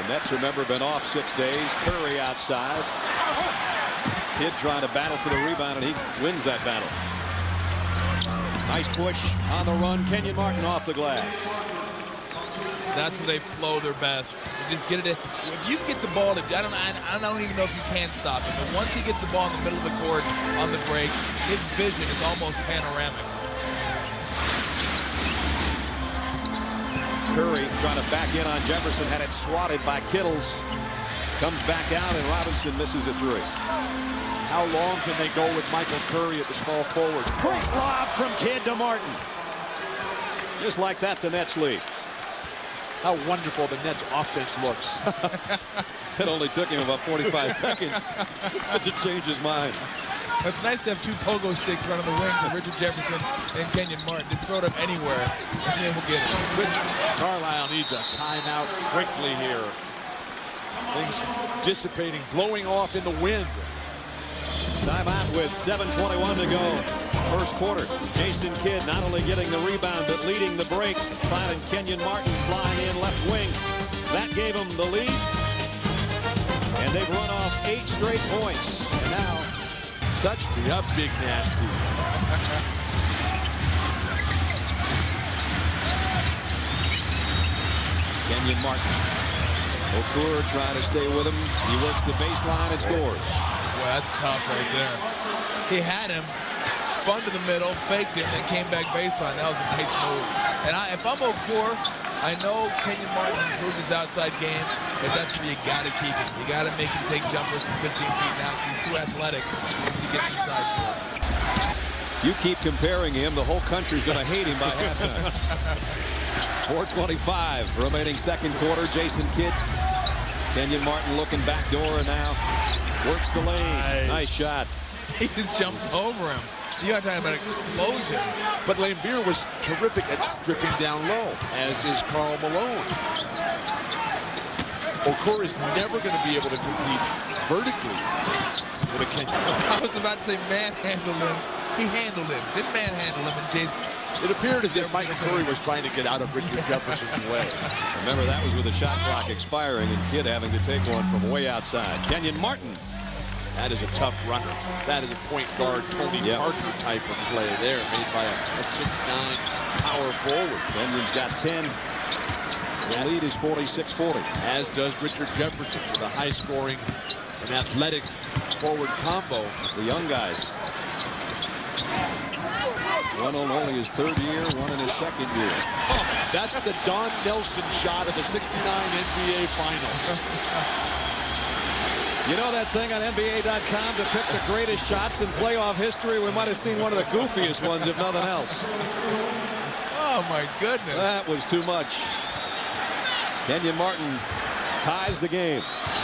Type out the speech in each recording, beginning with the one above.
The Nets, remember, been off 6 days. Curry outside. Kidd trying to battle for the rebound, and he wins that battle. Nice push on the run. Kenyon Martin off the glass. That's where they flow their best. You just get it. If you get the ball, I don't even know if you can stop him. But once he gets the ball in the middle of the court on the break, his vision is almost panoramic. Curry trying to back in on Jefferson, had it swatted by Kittles. Comes back out, and Robinson misses a three. How long can they go with Michael Curry at the small forward? Great lob from Kidd to Martin. Just like that, the Nets lead. How wonderful the Nets offense looks. It only took him about 45 seconds to change his mind. It's nice to have two pogo sticks running the wings of Richard Jefferson and Kenyon Martin. Just throw it up anywhere, and then we'll get it. Carlisle needs a timeout quickly here. Things dissipating, blowing off in the wind. Timeout with 7:21 to go. First quarter. Jason Kidd not only getting the rebound, but leading the break. Finding Kenyon Martin flying in left wing. That gave him the lead. And they've run off 8 straight points. And now, touch me up, Big Nasty. Kenyon Martin. Okur trying to stay with him. He works the baseline and scores. Boy, that's tough right there. He had him, spun to the middle, faked it, and came back baseline. That was a nice move. And if I'm Okur, I know Kenyon Martin improved his outside game, but that's where you got to keep him. You got to make him take jumpers from 15 feet now. He's too athletic once he gets inside for it. You keep comparing him, the whole country's going to hate him by halftime. 4:25 remaining second quarter. Jason Kidd. Kenyon Martin looking back door and now works the lane. Nice shot. He just jumps over him. You got to talk about explosion. But Lambeer was terrific at stripping down low, as is Karl Malone. Okur is never going to be able to compete vertically with a Kenyon. I was about to say manhandle him. He handled him. Didn't manhandle him, and Jason. It appeared as if Mike Curry was trying to get out of Richard Jefferson's way. Remember, that was with the shot clock expiring and Kidd having to take one from way outside. Kenyon Martin. That is a tough runner. That is a point guard, Tony Parker type of play there, made by a 6'9" power forward. Kenyon's got 10. The lead is 46-40. As does Richard Jefferson with a high-scoring and athletic forward combo. The young guys. One on only his third year, one in his second year. Oh, that's the Don Nelson shot of the '69 NBA Finals. You know that thing on NBA.com to pick the greatest shots in playoff history? We might have seen one of the goofiest ones, if nothing else. Oh, my goodness. That was too much. Kenyon Martin ties the game.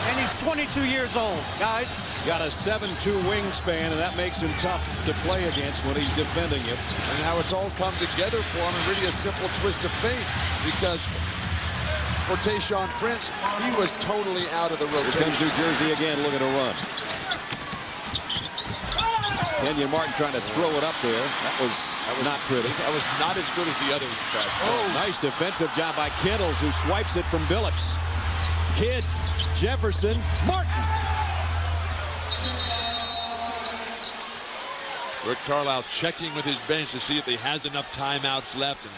And he's 22 years old, guys. Got a 7'2" wingspan, and that makes him tough to play against when he's defending it. And how it's all come together for him, and really a simple twist of fate, because for Tayshaun Prince, he was totally out of the rotation. Here comes New Jersey again, looking to run. Kenyon Martin trying to throw it up there. That was not pretty. That was not as good as the other, in fact. Oh, nice defensive job by Kittles, who swipes it from Billups. Kidd, Jefferson, Martin. Rick Carlisle checking with his bench to see if he has enough timeouts left. And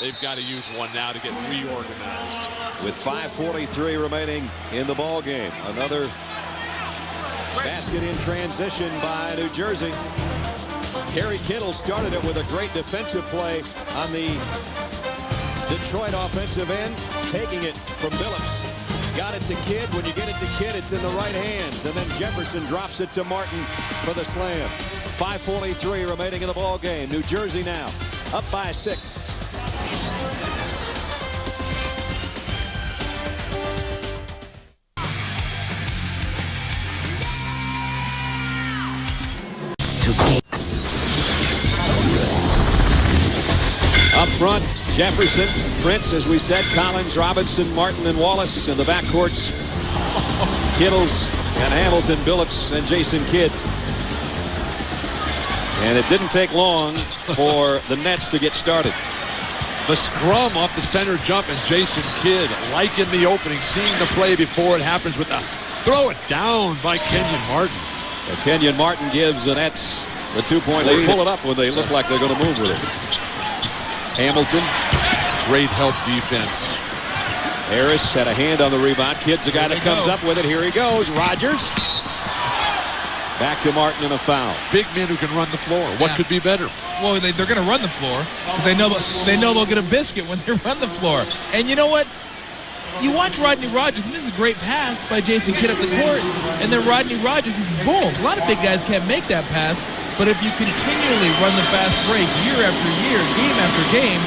they've got to use one now to get reorganized. With 5:43 remaining in the ball game. Another basket in transition by New Jersey. Kerry Kittle started it with a great defensive play on the Detroit offensive end, taking it from Billups. Got it to Kidd. When you get it to Kidd, it's in the right hands. And then Jefferson drops it to Martin for the slam. 5:43 remaining in the ball game. New Jersey now up by 6. Up front, Jefferson, Prince, as we said, Collins, Robinson, Martin, and Wallace in the backcourts. Kittles and Hamilton, Billups, and Jason Kidd. And it didn't take long for the Nets to get started. The scrum off the center jump, and Jason Kidd liking the opening, seeing the play before it happens with the throw it down by Kenyon Martin. So Kenyon Martin gives the Nets the 2-point lead. They pull it up when they look like they're going to move with it. Hamilton. Great help defense. Harris had a hand on the rebound. Kidd's the guy that comes up with it. Here he goes. Rogers. Back to Martin and a foul. Big men who can run the floor. What could be better? Well, they're going to run the floor. They know they'll get a biscuit when they run the floor. And you know what? You watch Rodney Rogers, and this is a great pass by Jason Kidd up the court, and then Rodney Rogers is boom. A lot of big guys can't make that pass, but if you continually run the fast break year after year, game after game,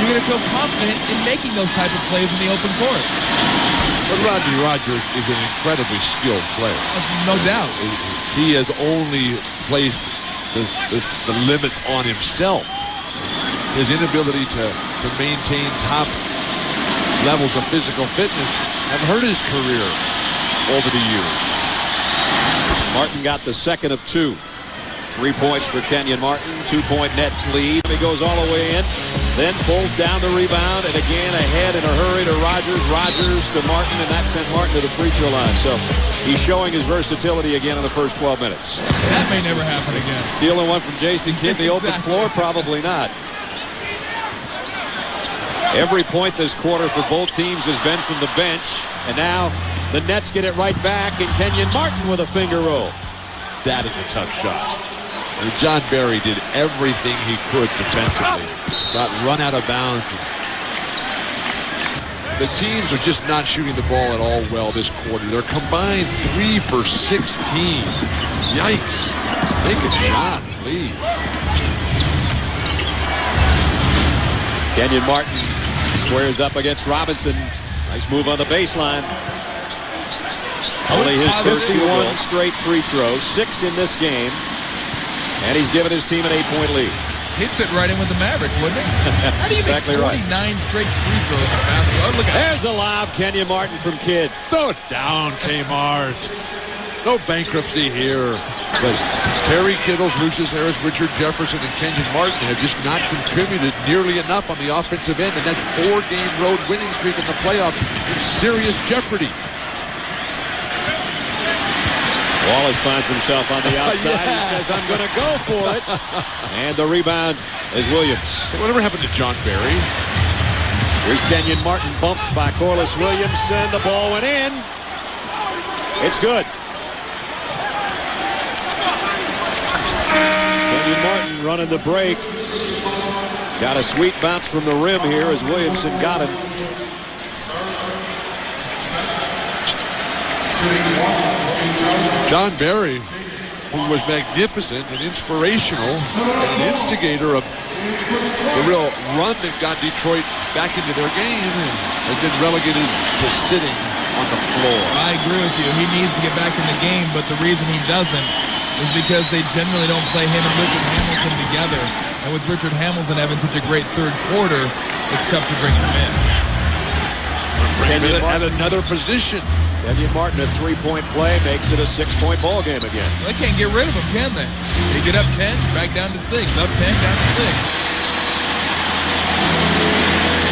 you're going to feel confident in making those type of plays in the open court. But Rodney Rogers is an incredibly skilled player. No doubt. He has only placed the limits on himself. His inability to maintain top levels of physical fitness have hurt his career over the years. Martin got the second of 2. 3 points for Kenyon Martin. 2-point net lead. He goes all the way in, then pulls down the rebound, and again ahead in a hurry to Rogers. Rogers to Martin, and that sent Martin to the free throw line. So he's showing his versatility again in the first 12 minutes. That may never happen again. Stealing one from Jason Kidd in the open floor? Probably not. Every point this quarter for both teams has been from the bench, and now the Nets get it right back, and Kenyon Martin with a finger roll. That is a tough shot. And John Barry did everything he could defensively. Got run out of bounds. The teams are just not shooting the ball at all well this quarter. They're combined 3 for 16. Yikes. Make a shot, please. Kenyon Martin squares up against Robinson. Nice move on the baseline. Only his 31 straight free throws, 6 in this game. And he's given his team an 8-point lead. He'd fit right in with the Mavericks, wouldn't he? That's exactly right. 49 straight free throws in basketball. Look at There's a lob, Kenyon Martin from Kidd. Throw it down, Kmart. No bankruptcy here. But Terry Kittles, Lucius Harris, Richard Jefferson, and Kenyon Martin have just not contributed nearly enough on the offensive end. And that's 4-game road winning streak in the playoffs in serious jeopardy. Wallace finds himself on the outside. He says, I'm going to go for it. And the rebound is Williams. Whatever happened to John Barry? Here's Kenyon Martin bumped by Corliss Williamson. The ball went in. It's good. Kenyon Martin running the break. Got a sweet bounce from the rim here as Williamson got him. John Barry, who was magnificent and inspirational and an instigator of the real run that got Detroit back into their game, has been relegated to sitting on the floor. I agree with you. He needs to get back in the game, but the reason he doesn't is because they generally don't play him and Richard Hamilton together. And with Richard Hamilton having such a great third quarter, it's tough to bring him in. At another position. Kenyon Martin, a 3-point play, makes it a 6-point ball game again. They can't get rid of him, can they? They get up 10, back down to 6. Up 10, down to 6.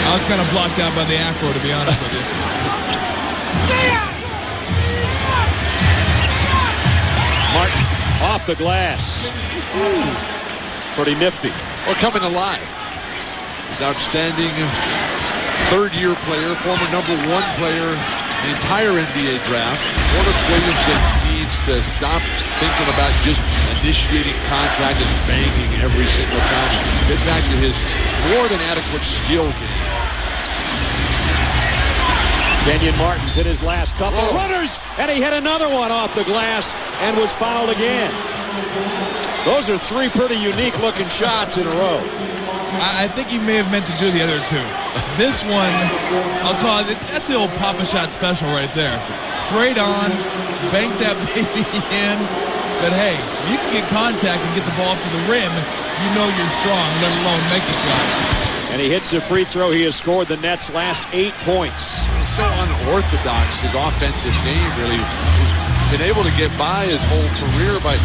I was kind of blocked out by the afro, to be honest with you. Martin off the glass. Pretty nifty. Well, coming alive. He's outstanding third-year player, former #1 player the entire NBA draft. Corliss Williamson needs to stop thinking about just initiating contact and banging every single time. Get back to his more than adequate skill game. Kenyon Martin's hit his last couple runners, and he hit another one off the glass and was fouled again. Those are 3 pretty unique-looking shots in a row. I think he may have meant to do the other 2. This one, I'll call it, that's the old Papa Shot special right there. Straight on, bank that baby in. But hey, you can get contact and get the ball to the rim, you know you're strong, let alone make the shot. And he hits a free throw. He has scored the Nets' last 8 points. It's so unorthodox, his offensive game, really. He's been able to get by his whole career by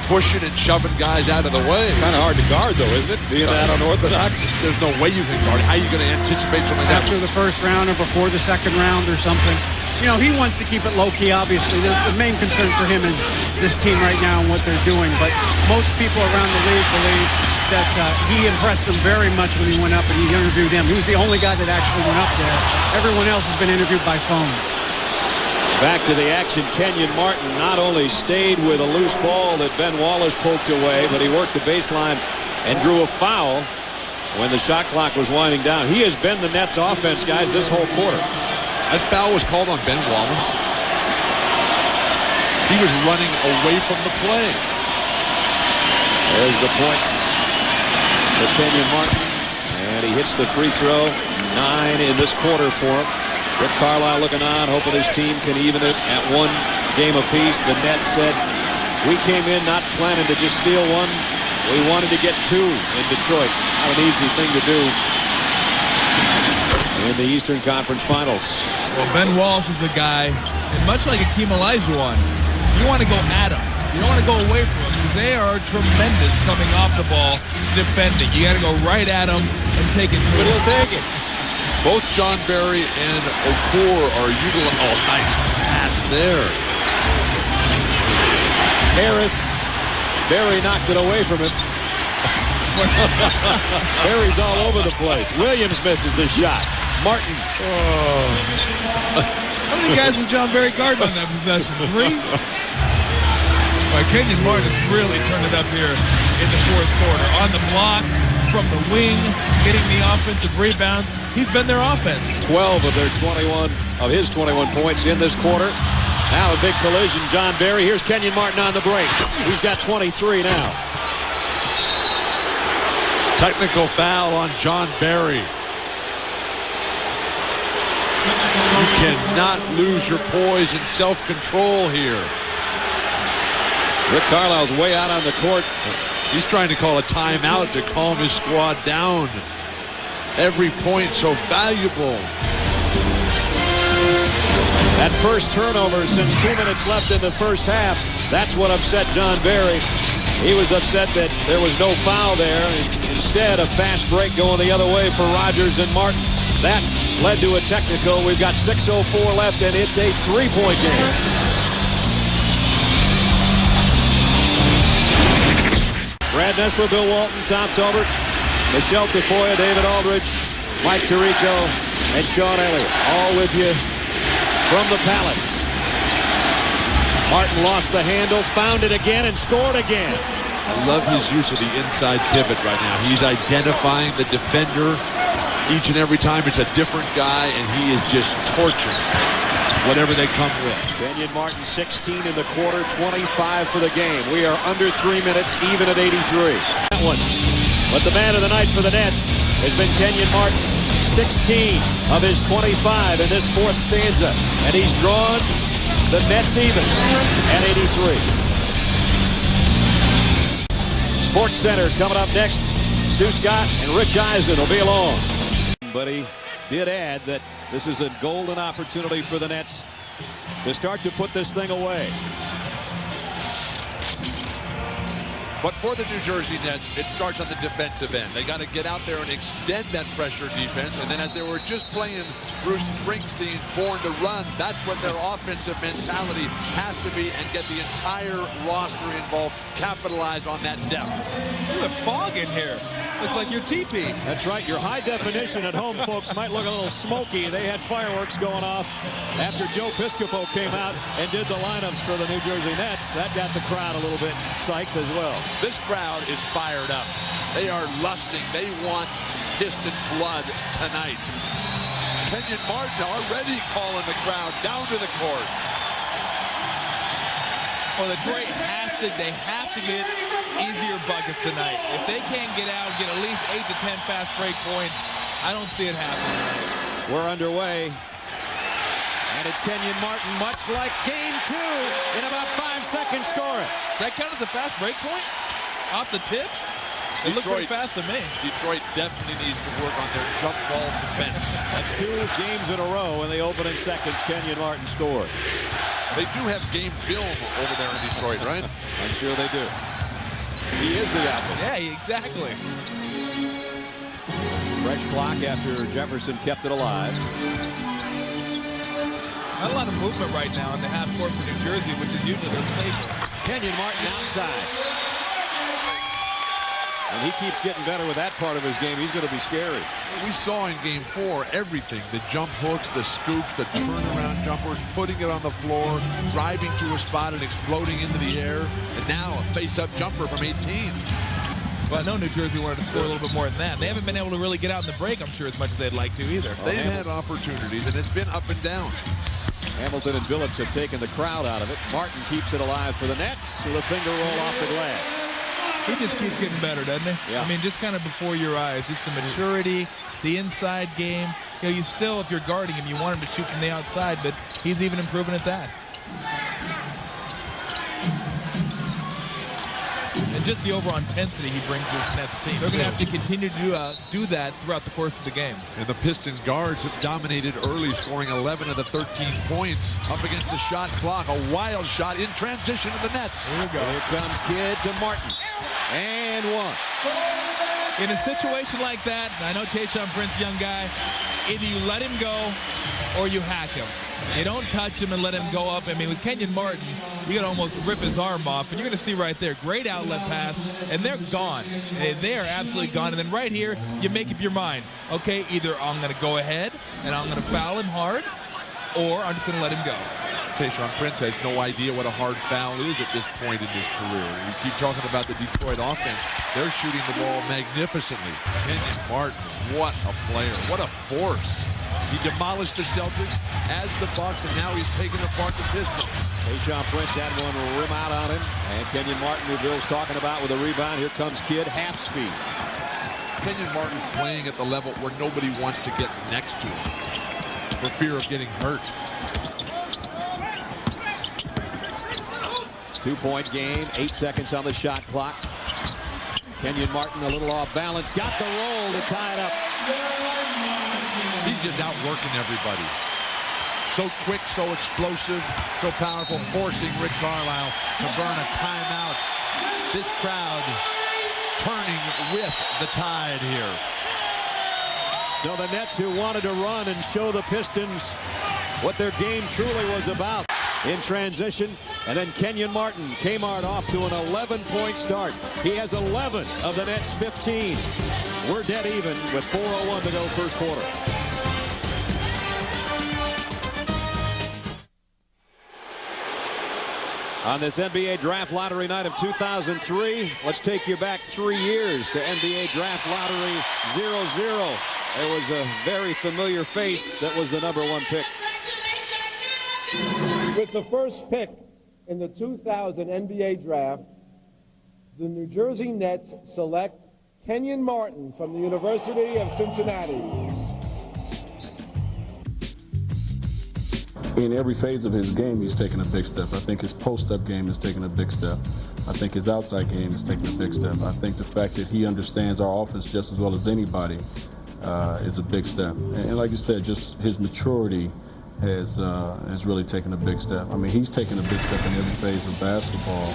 pushing and shoving guys out of the way. Kind of hard to guard, though, isn't it? Being that unorthodox. There's no way you can guard. How are you going to anticipate something like that? After the first round or before the second round or something. You know, he wants to keep it low-key, obviously. The main concern for him is this team right now and what they're doing. But most people around the league believe that he impressed them very much when he went up and he interviewed him. He was the only guy that actually went up there. Everyone else has been interviewed by phone. Back to the action. Kenyon Martin not only stayed with a loose ball that Ben Wallace poked away, but he worked the baseline and drew a foul when the shot clock was winding down. He has been the Nets offense, guys, this whole quarter. That foul was called on Ben Wallace. He was running away from the play. There's the points for Kenyon Martin. And he hits the free throw. 9 in this quarter for him. Rick Carlisle looking on, hoping his team can even it at 1 game apiece. The Nets said, we came in not planning to just steal 1. We wanted to get 2 in Detroit. Not an easy thing to do in the Eastern Conference Finals. Well, Ben Wallace is the guy, and much like Akeem Olajuwon, you want to go at him. You don't want to go away from him because they are tremendous coming off the ball defending. You got to go right at him and take it. But he'll take it. Both John Barry and Okor are utilizing. Oh, nice pass there. Harris. Barry knocked it away from him. Barry's all over the place. Williams misses his shot. Martin. How many guys was John Barry guarding on that possession? 3? Kenyon Martin has really turned it up here in the fourth quarter. On the block, from the wing, getting the offensive rebounds. He's been their offense. 12 of their 21 of his 21 points in this quarter. Now a big collision. John Barry. Here's Kenyon Martin on the break. He's got 23 now. Technical foul on John Barry. You cannot lose your poise and self-control here. Rick Carlisle's way out on the court. He's trying to call a timeout to calm his squad down. Every point so valuable. That first turnover since 2 minutes left in the first half, that's what upset John Barry. He was upset that there was no foul there. Instead, a fast break going the other way for Rodgers and Martin. That led to a technical. We've got 6:04 left, and it's a 3-point game. Brad Nessler, Bill Walton, Tom Tolbert, Michelle Tafoya, David Aldridge, Mike Tirico, and Sean Elliott, all with you from the Palace. Martin lost the handle, found it again, and scored again. I love his use of the inside pivot right now. He's identifying the defender each and every time. It's a different guy, and he is just torching whatever they come with. Kenyon Martin, 16 in the quarter, 25 for the game. We are under 3 minutes, even at 83. That one. But the man of the night for the Nets has been Kenyon Martin. 16 of his 25 in this fourth stanza. And he's drawn the Nets even at 83. Sports Center coming up next. Stu Scott and Rich Eisen will be along. But he did add that this is a golden opportunity for the Nets to start to put this thing away. But for the New Jersey Nets, it starts on the defensive end. They got to get out there and extend that pressure defense. And then as they were just playing Bruce Springsteen's Born to Run, that's what their offensive mentality has to be, and get the entire roster involved, capitalize on that depth. Look at fog in here. Looks like your teepee. That's right. Your high definition at home, folks, might look a little smoky. They had fireworks going off after Joe Piscopo came out and did the lineups for the New Jersey Nets. That got the crowd a little bit psyched as well. This crowd is fired up. They are lusting. They want Piston blood tonight. Kenyon Martin already calling the crowd down to the court. Well, Detroit they have to get easier buckets tonight. If they can't get out and get at least 8 to 10 fast break points, I don't see it happening. We're underway. And it's Kenyon Martin, much like game 2, in about 5 seconds scoring. Does that count as a fast break point? Off the tip? It looked pretty fast to me. Detroit definitely needs to work on their jump ball defense. That's 2 games in a row in the opening seconds. Kenyon Martin scored. They do have game film over there in Detroit, right? I'm sure they do. He is the outlet. Yeah, exactly. Fresh clock after Jefferson kept it alive. Not a lot of movement right now in the half court for New Jersey, which is usually their staple. Kenyon Martin outside. And he keeps getting better with that part of his game. He's going to be scary. We saw in Game 4 everything. The jump hooks, the scoops, the turnaround jumpers, putting it on the floor, driving to a spot and exploding into the air. And now a face-up jumper from 18. Well, I know New Jersey wanted to score a little bit more than that. They haven't been able to really get out in the break, I'm sure, as much as they'd like to either. They've had opportunities, and it's been up and down. Hamilton and Billups have taken the crowd out of it. Martin keeps it alive for the Nets with a finger roll off the glass. He just keeps getting better, doesn't he? Yeah. I mean, just kind of before your eyes, just the maturity, the inside game. You know, you still, if you're guarding him, you want him to shoot from the outside, but he's even improving at that. And just the overall intensity he brings this Nets team. They're going to have to continue to do that throughout the course of the game. And the Piston guards have dominated early, scoring 11 of the 13 points up against the shot clock. A wild shot in transition to the Nets. Here we go. Here comes Kidd to Martin. And one. In a situation like that, I know Tayshaun Prince, young guy, either you let him go or you hack him. You don't touch him and let him go up. I mean, with Kenyon Martin, you got to almost rip his arm off. And you're going to see right there, great outlet pass, and they're gone. They are absolutely gone. And then right here, you make up your mind. Okay, either I'm going to go ahead and I'm going to foul him hard, or I'm just going to let him go. Tayshaun Prince has no idea what a hard foul is at this point in his career. We keep talking about the Detroit offense. They're shooting the ball magnificently. Kenyon Martin, what a player. What a force. He demolished the Celtics as the Bucks, and now he's taking apart the Pistons. Tayshaun Prince had one rim out on him. And Kenyon Martin, who Bill's talking about, with a rebound. Here comes Kidd, half speed. Kenyon Martin playing at the level where nobody wants to get next to him for fear of getting hurt. 2-point game, 8 seconds on the shot clock. Kenyon Martin a little off balance, got the roll to tie it up. He's just outworking everybody. So quick, so explosive, so powerful, forcing Rick Carlisle to burn a timeout. This crowd turning with the tide here. So the Nets, who wanted to run and show the Pistons what their game truly was about, in transition, and then Kenyon Martin, Kmart, off to an 11-point start. He has 11 of the Nets' 15. We're dead even with 4:01 to go first quarter. On this NBA Draft Lottery night of 2003, let's take you back 3 years to NBA Draft Lottery 0-0. There was a very familiar face that was the #1 pick. With the first pick in the 2000 NBA Draft, the New Jersey Nets select Kenyon Martin from the University of Cincinnati. In every phase of his game, he's taken a big step. I think his post-up game is taking a big step. I think his outside game is taking a big step. I think the fact that he understands our offense just as well as anybody is a big step. And like you said, just his maturity has really taken a big step. I mean, he's taken a big step in every phase of basketball.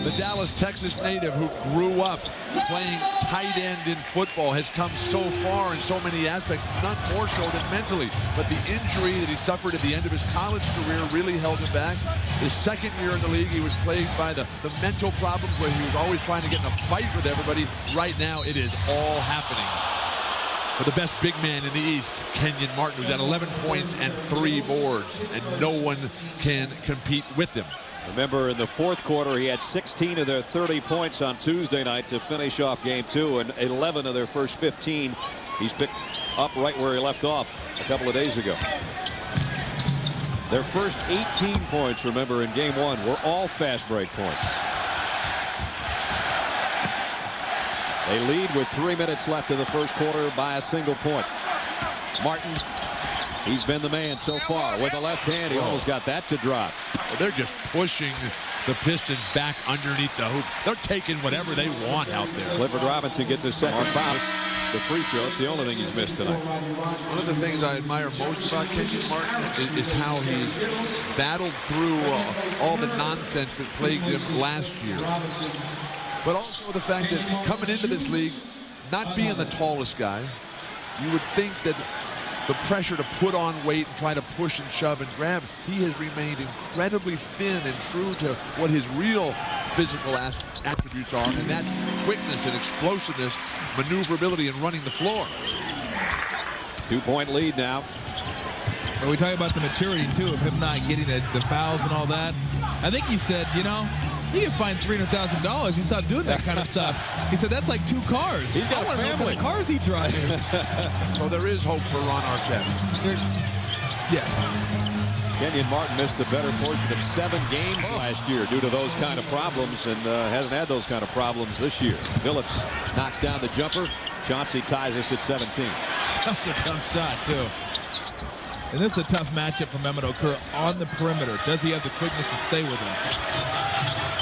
The Dallas, Texas native who grew up playing tight end in football has come so far in so many aspects, none more so than mentally. But the injury that he suffered at the end of his college career really held him back. His second year in the league, he was plagued by the mental problems where he was always trying to get in a fight with everybody. Right now, it is all happening for the best big man in the East, Kenyon Martin, who's at 11 points and 3 boards, and no one can compete with him. Remember, in the fourth quarter, he had 16 of their 30 points on Tuesday night to finish off game 2, and 11 of their first 15. He's picked up right where he left off a couple of days ago. Their first 18 points, remember, in game 1 were all fast break points. They lead with 3 minutes left in the first quarter by a single point. Martin, he's been the man so far. With the left hand, he almost got that to drop. Well, they're just pushing the Pistons back underneath the hoop. They're taking whatever they want out there. Clifford Robinson gets his second foul. the free throw. It's the only thing he's missed tonight. One of the things I admire most about Kenyon Martin is how he's battled through all the nonsense that plagued him last year. But also the fact that coming into this league, not being the tallest guy, you would think that the pressure to put on weight and try to push and shove and grab, he has remained incredibly thin and true to what his real physical attributes are, and that's quickness and explosiveness, maneuverability, and running the floor. 2-point lead now. Are we talking about the maturity, too, of him not getting the fouls and all that? I think he said, you know, he can find $300,000. He stopped doing that kind of stuff. He said that's like 2 cars. He's got a family. What cars he drives. So there is hope for Ron Artest. Yes. Kenyon Martin missed the better portion of 7 games last year due to those kind of problems, and hasn't had those kind of problems this year. Phillips knocks down the jumper. Chauncey ties us at 17. That's a tough shot, too. And this is a tough matchup for Mehmet Okur on the perimeter. Does he have the quickness to stay with him?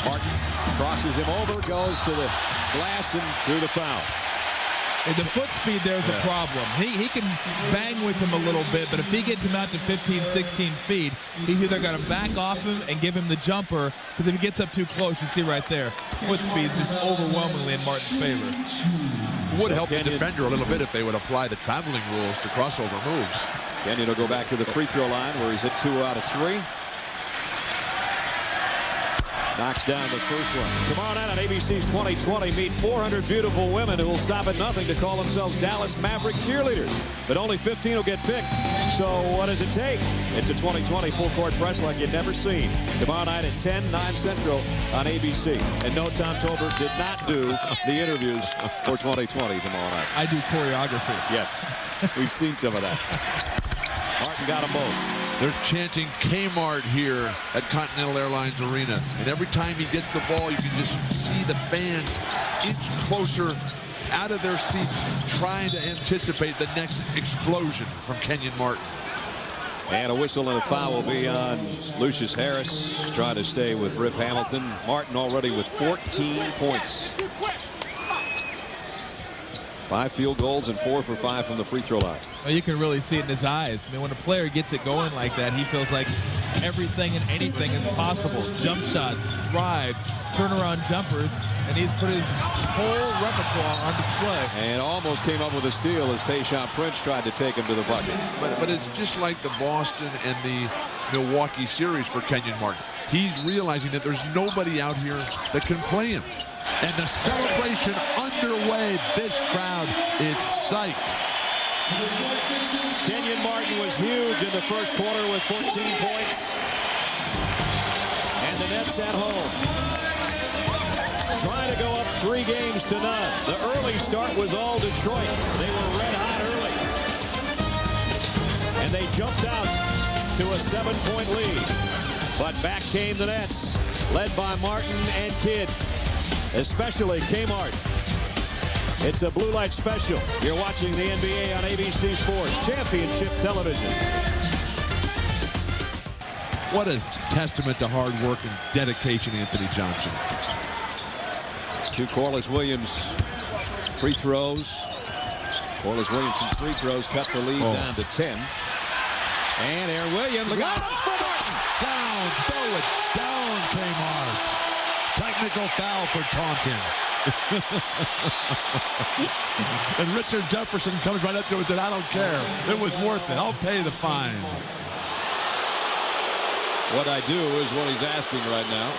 Martin crosses him over, goes to the glass and through the foul. And the foot speed there is a problem. He can bang with him a little bit, but if he gets him out to 15, 16 feet, he's either got to back off him and give him the jumper, because if he gets up too close, you see right there, foot speed is just overwhelmingly in Martin's favor. It would help the defender a little bit if they would apply the traveling rules to crossover moves. Kenyon will go back to the free throw line where he's hit 2 out of 3. Knocks down the first one. Tomorrow night on ABC's 2020, meet 400 beautiful women who will stop at nothing to call themselves Dallas Maverick cheerleaders. But only 15 will get picked. So what does it take? It's a 2020 full-court press like you've never seen. Tomorrow night at 10, 9 Central on ABC. And no, Tom Tolbert did not do the interviews for 2020 tomorrow night. I do choreography. Yes, we've seen some of that. Martin got them both. They're chanting Kmart here at Continental Airlines Arena. And every time he gets the ball, you can just see the fans inch closer out of their seats, trying to anticipate the next explosion from Kenyon Martin. And a whistle and a foul will be on Lucius Harris, trying to stay with Rip Hamilton. Martin already with 14 points. 5 field goals and 4 for 5 from the free throw line. Well, you can really see it in his eyes. I mean, when a player gets it going like that, he feels like everything and anything is possible. Jump shots, drives, turnaround jumpers, and he's put his whole repertoire on display. And almost came up with a steal as Tayshaun Prince tried to take him to the bucket. But it's just like the Boston and the Milwaukee series for Kenyon Martin. He's realizing that there's nobody out here that can play him. And the celebration underway. This crowd is psyched. Kenyon Martin was huge in the first quarter with 14 points. And the Nets at home, trying to go up 3 games to none. The early start was all Detroit. They were red hot early. And they jumped out to a 7-point lead. But back came the Nets, led by Martin and Kidd. Especially Kmart. It's a blue light special. You're watching the NBA on ABC Sports Championship Television. What a testament to hard work and dedication, Anthony Johnson. 2 Corliss Williams free throws. Corliss Williamson's free throws cut the lead down to 10. And Aaron Williams got for Martin. Down, throw it down, Kmart. Technical foul for taunting. And Richard Jefferson comes right up to it and said, I don't care. It was worth it. I'll pay the fine. What I do is what he's asking right now.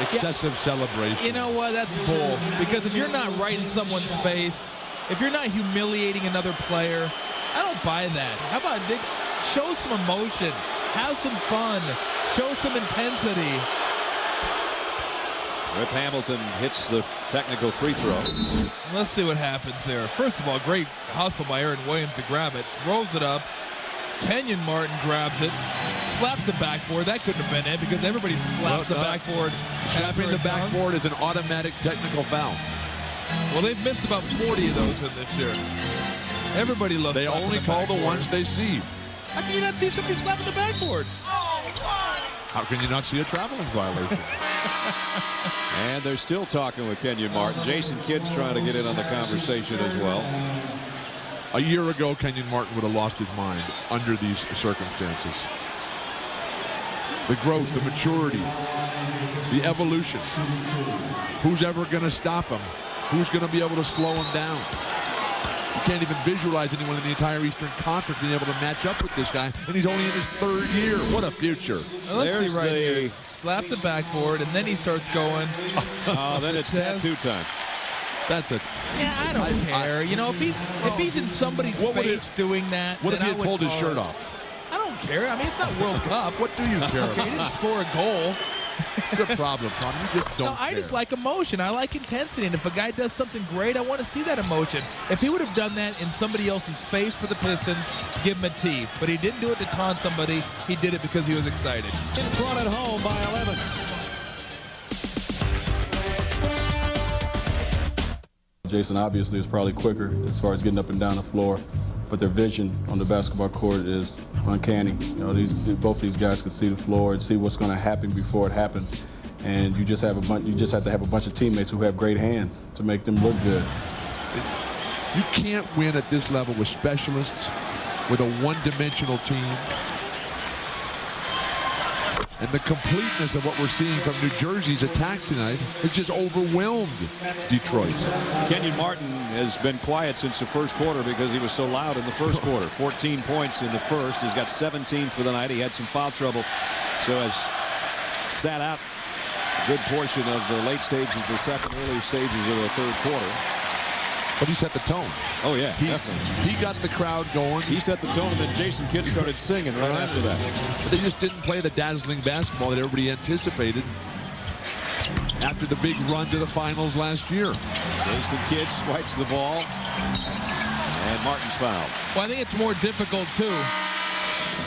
Excessive celebration. You know what? That's bull. Because if you're not right in someone's face, if you're not humiliating another player, I don't buy that. How about show some emotion, have some fun, show some intensity. Rip Hamilton hits the technical free throw. Let's see what happens there. First of all, great hustle by Aaron Williams to grab it. Throws it up. Kenyon Martin grabs it. Slaps the backboard. That couldn't have been it because everybody slaps the backboard. Slapping the backboard is an automatic technical foul. Well, they've missed about 40 of those in this year. Everybody loves They only call the ones they see. How can you not see somebody slapping the backboard? How can you not see a traveling violation? And they're still talking with Kenyon Martin. Jason Kidd's trying to get in on the conversation as well. A year ago, Kenyon Martin would have lost his mind under these circumstances. The growth, the maturity, the evolution. Who's ever going to stop him? Who's going to be able to slow him down? You can't even visualize anyone in the entire Eastern Conference being able to match up with this guy, and he's only in his 3rd year. What a future. Well, let's see right here. Slap the backboard, and then he starts going. Oh, then it's tattoo time. That's it. Yeah, I don't care. You know, if he's in somebody's face doing that, what if he had pulled his shirt off? I don't care. I mean, it's not World Cup. What do you care about? He didn't score a goal. It's a problem, Tom. You just don't I just like emotion. I like intensity. And if a guy does something great, I want to see that emotion. If he would have done that in somebody else's face for the Pistons, give him a T. But he didn't do it to taunt somebody. He did it because he was excited. In front at home by 11. Jason obviously is probably quicker as far as getting up and down the floor, but their vision on the basketball court is uncanny. You know, both these guys can see the floor and see what's going to happen before it happens. And you just have to have a bunch of teammates who have great hands to make them look good. You can't win at this level with specialists, with a one-dimensional team. And the completeness of what we're seeing from New Jersey's attack tonight has just overwhelmed Detroit. Kenyon Martin has been quiet since the first quarter because he was so loud in the first quarter. 14 points in the first. He's got 17 for the night. He had some foul trouble, so has sat out a good portion of the late stages, the second, early stages of the third quarter. But he set the tone. Oh, yeah, definitely. He got the crowd going. He set the tone, and then Jason Kidd started singing right after that. But they just didn't play the dazzling basketball that everybody anticipated after the big run to the finals last year. Jason Kidd swipes the ball, and Martin's fouled. Well, I think it's more difficult, too,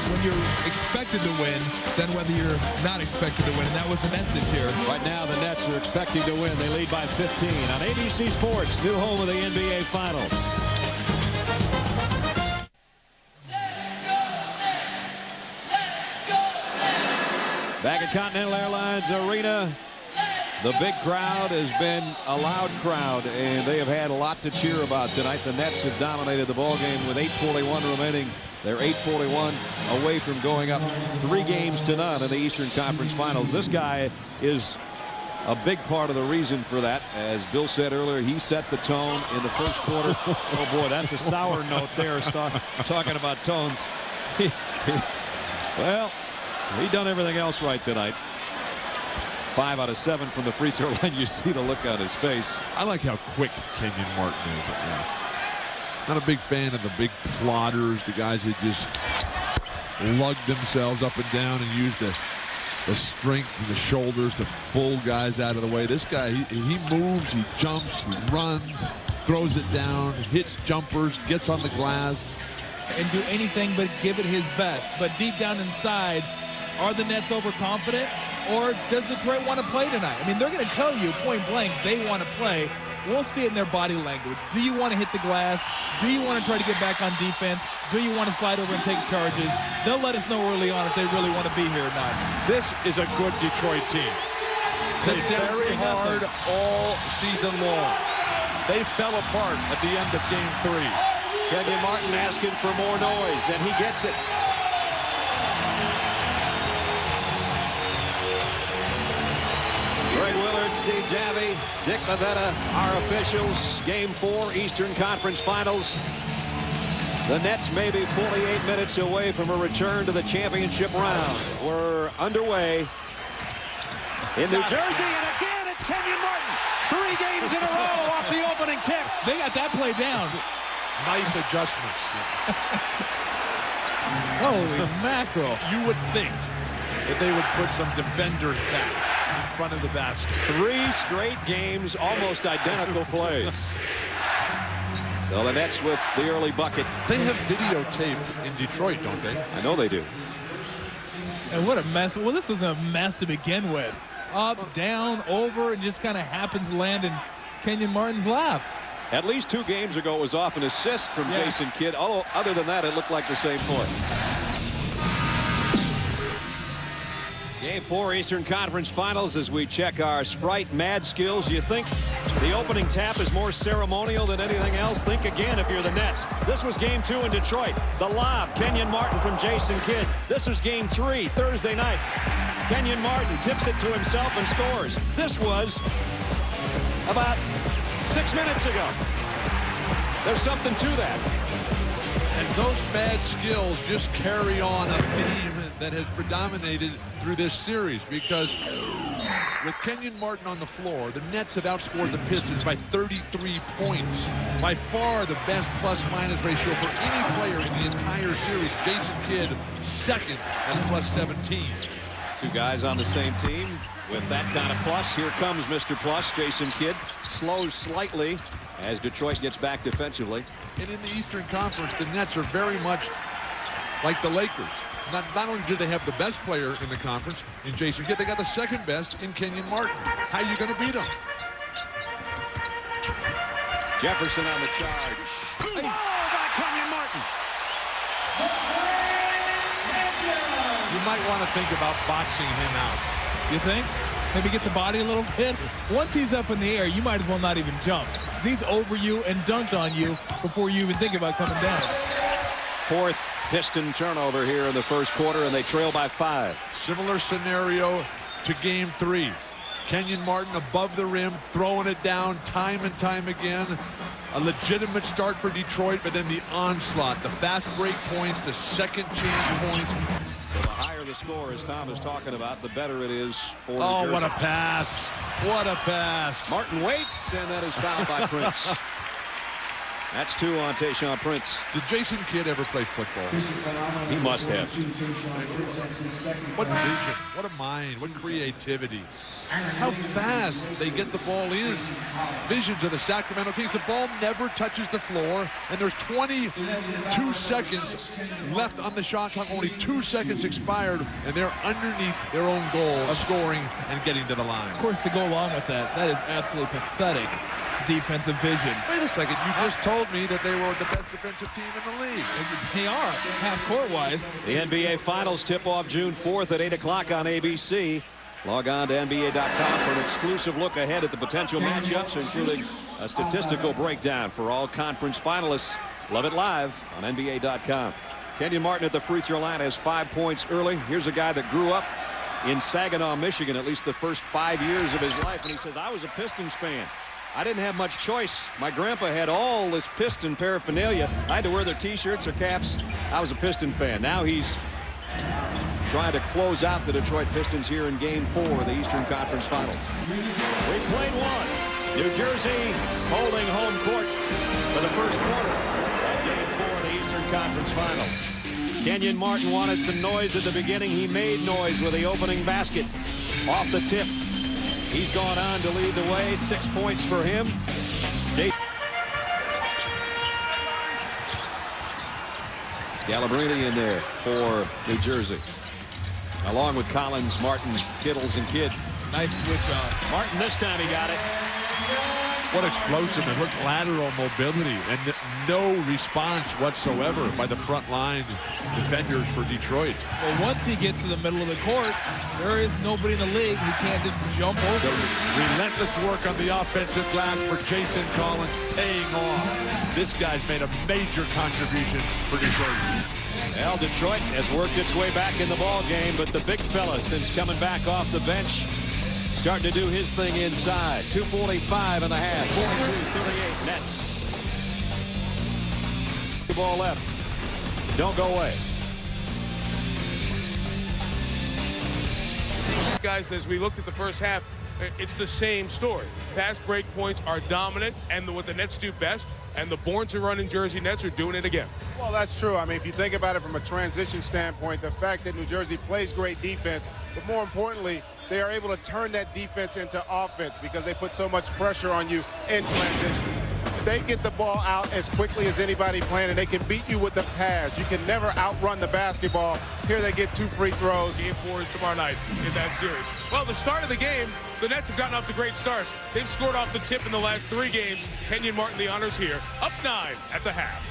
when you're expected to win than whether you're not expected to win, and that was the message here. Right now, the Nets are expecting to win. They lead by 15 on ABC Sports, new home of the NBA Finals. Back at Continental Airlines Arena, the big crowd has been a loud crowd, and they have had a lot to cheer about tonight. The Nets have dominated the ballgame with 8:41 remaining. They're 8:41 away from going up 3-0 in the Eastern Conference Finals. This guy is a big part of the reason for that. As Bill said earlier, he set the tone in the first quarter. Oh, boy, that's a sour note there, talking about tones. Well, he done everything else right tonight. 5 out of 7 from the free throw line. You see the look on his face. I like how quick Kenyon Martin is right now. Not a big fan of the big plotters, the guys that just lug themselves up and down and use the strength and the shoulders to pull guys out of the way. This guy, he moves, he jumps, he runs, throws it down, hits jumpers, gets on the glass. And do anything but give it his best. But deep down inside, are the Nets overconfident? Or does Detroit want to play tonight? I mean, they're going to tell you point blank they want to play. We'll see it in their body language. Do you want to hit the glass? Do you want to try to get back on defense? Do you want to slide over and take charges? They'll let us know early on if they really want to be here or not. This is a good Detroit team. Played very hard all season long. They fell apart at the end of Game 3. Kenyon Martin asking for more noise, and he gets it. Greg Willard, Steve Javie, Dick Bavetta, our officials. Game 4, Eastern Conference Finals. The Nets may be 48 minutes away from a return to the championship round. We're underway in New Jersey, and again it's Kenyon Martin. 3 games in a row off the opening tip. They got that play down. Nice adjustments. Holy mackerel. You would think that they would put some defenders back in front of the basket. 3 straight games, almost identical plays. So the Nets with the early bucket. They have videotape in Detroit, don't they? I know they do. And what a mess. Well, this was a mess to begin with. Up, down, over, and just kind of happens to land in Kenyon Martin's lap. At least 2 games ago it was off an assist from Jason Kidd. Although other than that, it looked like the same play. Game 4 Eastern Conference Finals as we check our Sprite Mad skills. You think the opening tap is more ceremonial than anything else? Think again if you're the Nets. This was Game 2 in Detroit. The lob, Kenyon Martin from Jason Kidd. This is Game 3, Thursday night. Kenyon Martin tips it to himself and scores. This was about 6 minutes ago. There's something to that. And those bad skills just carry on a theme that has predominated through this series, because with Kenyon Martin on the floor, the Nets have outscored the Pistons by 33 points. By far the best plus-minus ratio for any player in the entire series. Jason Kidd second at plus 17. Two guys on the same team with that kind of plus. Here comes Mr. Plus, Jason Kidd. Slows slightly as Detroit gets back defensively. And in the Eastern Conference, the Nets are very much like the Lakers. Not only do they have the best player in the conference in Jason Kidd, they got the second best in Kenyon Martin. How are you going to beat them? Jefferson on the charge. Oh, by Kenyon Martin. You might want to think about boxing him out. You think? Maybe get the body a little bit. Once he's up in the air, you might as well not even jump. He's over you and dunked on you before you even think about coming down. Fourth Piston turnover here in the first quarter, and they trail by 5. Similar scenario to Game 3. Kenyon Martin above the rim, throwing it down time and time again. A legitimate start for Detroit, but then the onslaught, the fast break points, the second chance points. So the higher the score, as Tom is talking about, the better it is for New Jersey. What a pass. What a pass. Martin waits, and that is fouled by Prince. That's 2 on Tayshaun Prince. Did Jason Kidd ever play football? He must have. What vision, what a mind, what creativity. How fast they get the ball in. Visions of the Sacramento Kings. The ball never touches the floor, and there's 22 seconds left on the shot clock. Only 2 seconds expired, and they're underneath their own goal of scoring and getting to the line. Of course, to go along with that, that is absolutely pathetic defensive vision. Wait a second, you just told me that they were the best defensive team in the league. They are, half-court-wise. The NBA Finals tip-off June 4th at 8 o'clock on ABC. Log on to NBA.com for an exclusive look ahead at the potential matchups, including a statistical breakdown for all conference finalists. Love it live on NBA.com. Kenyon Martin at the free throw line has 5 points early. Here's a guy that grew up in Saginaw, Michigan, at least the first 5 years of his life. And he says, I was a Pistons fan. I didn't have much choice. My grandpa had all this Piston paraphernalia. I had to wear their t-shirts or caps. I was a Piston fan. Now he's trying to close out the Detroit Pistons here in Game 4 of the Eastern Conference Finals. We played one. New Jersey holding home court for the first quarter of Game 4 of the Eastern Conference Finals. Kenyon Martin wanted some noise at the beginning. He made noise with the opening basket off the tip. He's gone on to lead the way. 6 points for him. Scalabrine in there for New Jersey, along with Collins, Martin, Kittles, and Kidd. Nice switch on. Martin this time he got it. What explosiveness, what lateral mobility, and no response whatsoever by the front line defenders for Detroit. Well, once he gets to the middle of the court, there is nobody in the league. He can't just jump over. Relentless work on the offensive glass for Jason Collins, paying off. This guy's made a major contribution for Detroit. Well, Detroit has worked its way back in the ball game, but the big fella, since coming back off the bench, starting to do his thing inside. 2:45 and a half. 42-38 Nets. The ball left. Don't go away. Guys, as we looked at the first half, it's the same story. Fast break points are dominant, and what the Nets do best, and the born-to-run in Jersey Nets are doing it again. Well, that's true. I mean, if you think about it from a transition standpoint, the fact that New Jersey plays great defense, but more importantly, they are able to turn that defense into offense because they put so much pressure on you in transition. They get the ball out as quickly as anybody playing, and they can beat you with the pass. You can never outrun the basketball. Here they get 2 free throws. Game 4 is tomorrow night in that series. Well, the start of the game, the Nets have gotten off to great starts. They've scored off the tip in the last 3 games. Kenyon Martin, the honors here, up 9 at the half.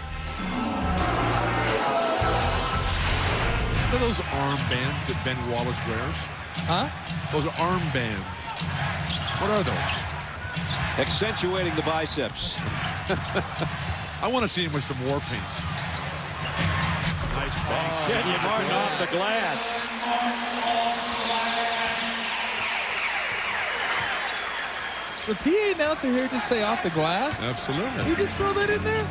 Look at those armbands that Ben Wallace wears. Huh? Those are armbands. What are those? Accentuating the biceps. I want to see him with some war paint. Nice bang. Kenyon Martin off the glass. The PA announcer here just say off the glass? Absolutely. You just throw that in there?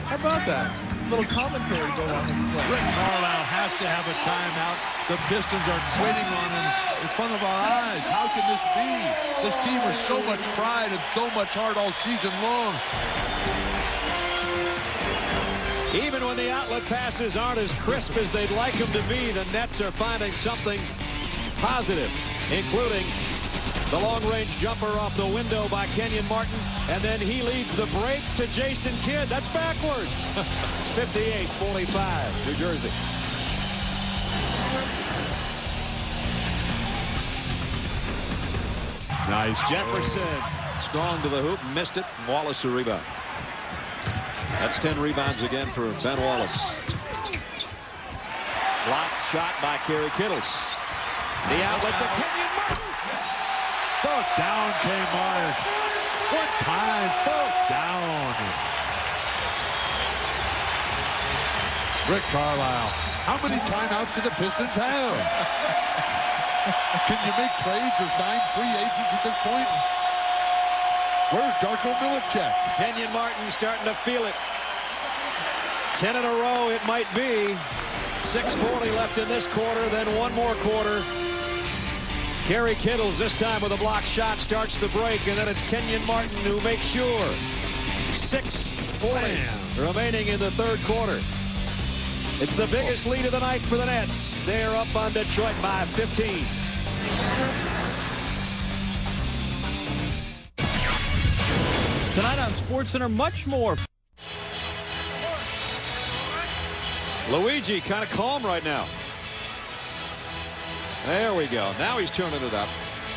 How about that? A little commentary go on in the play. Rick Carlisle has to have a timeout. The Pistons are waiting on him in front of our eyes. How can this be? This team with so much pride and so much heart all season long. Even when the outlet passes aren't as crisp as they'd like them to be, the Nets are finding something positive, including the long-range jumper off the window by Kenyon Martin, and then he leads the break to Jason Kidd. That's backwards. It's 58-45, New Jersey. Nice. Jefferson strong to the hoop, missed it. Wallace a rebound. That's 10 rebounds again for Ben Wallace. Blocked shot by Kerry Kittles. The outlet to Kenyon Martin. Throw down, Kmart. One time, throw down. Rick Carlisle. How many timeouts do the Pistons have? Can you make trades or sign free agents at this point? Where's Darko Milicic? Kenyon Martin starting to feel it. 10 in a row it might be. 6:40 left in this quarter, then one more quarter. Kerry Kittles this time with a block shot starts the break, and then it's Kenyon Martin who makes sure. 6:40 remaining in the third quarter. It's the biggest lead of the night for the Nets. They're up on Detroit by 15. Tonight on SportsCenter, much more. Luigi kind of calm right now. There we go. Now he's turning it up.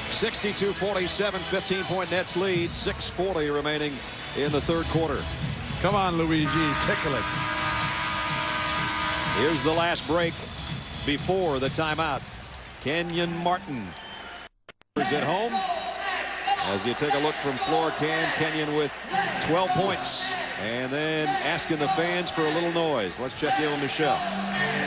62-47, 15-point Nets lead. 6:40 remaining in the third quarter. Come on, Luigi, tickle it. Here's the last break before the timeout. Kenyon Martin is at home. As you take a look from floor cam, Kenyon with 12 points. And then asking the fans for a little noise. Let's check in with Michelle.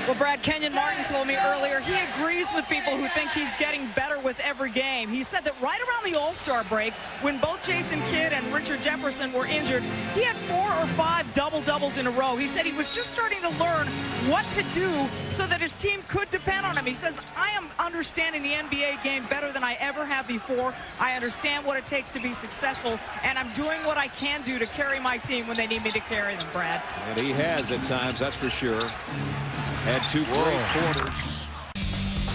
Well, Brad, Kenyon Martin told me earlier he agrees with people who think he's getting better with every game. He said that right around the All-Star break, when both Jason Kidd and Richard Jefferson were injured, he had 4 or 5 double-doubles in a row. He said he was just starting to learn what to do so that his team could depend on him. He says, I am understanding the NBA game better than I ever have before. I understand what it takes to be successful, and I'm doing what I can do to carry my team when they need me to carry them, Brad. And he has at times, that's for sure. Had 2 great quarters.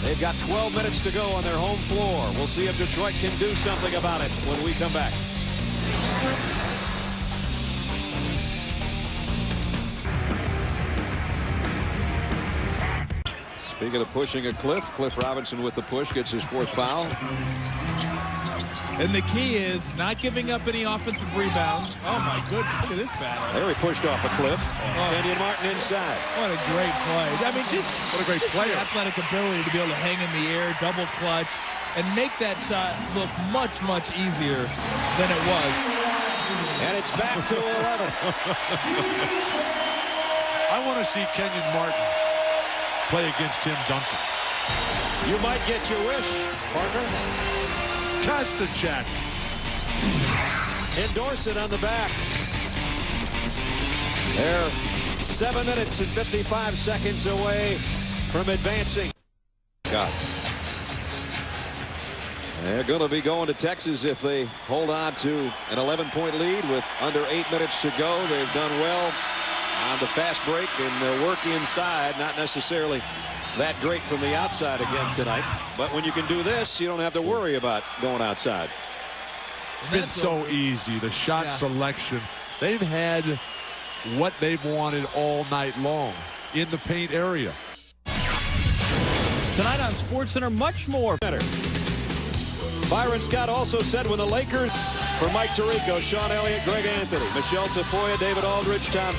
They've got 12 minutes to go on their home floor. We'll see if Detroit can do something about it when we come back. Speaking of pushing a Cliff Robinson with the push gets his 4th foul. And the key is not giving up any offensive rebounds. Oh, my goodness. Look at this battle. There he pushed off a Cliff. Kenyon Martin inside. What a great play. I mean, just what a great player. The athletic ability to be able to hang in the air, double clutch, and make that shot look much, much easier than it was. And it's back to 11. I want to see Kenyon Martin play against Tim Duncan. You might get your wish, Parker. Cash the check. Endorse it on the back. They're 7 minutes and 55 seconds away from advancing. God. They're going to be going to Texas if they hold on to an 11-point lead with under 8 minutes to go. They've done well on the fast break and the work inside, not necessarily that great from the outside again tonight. But when you can do this, you don't have to worry about going outside. It's been so easy. The shot selection. They've had what they've wanted all night long in the paint area. Tonight on SportsCenter, much more. Byron Scott also said when the Lakers, for Mike Tirico, Sean Elliott, Greg Anthony, Michelle Tafoya, David Aldridge, Tom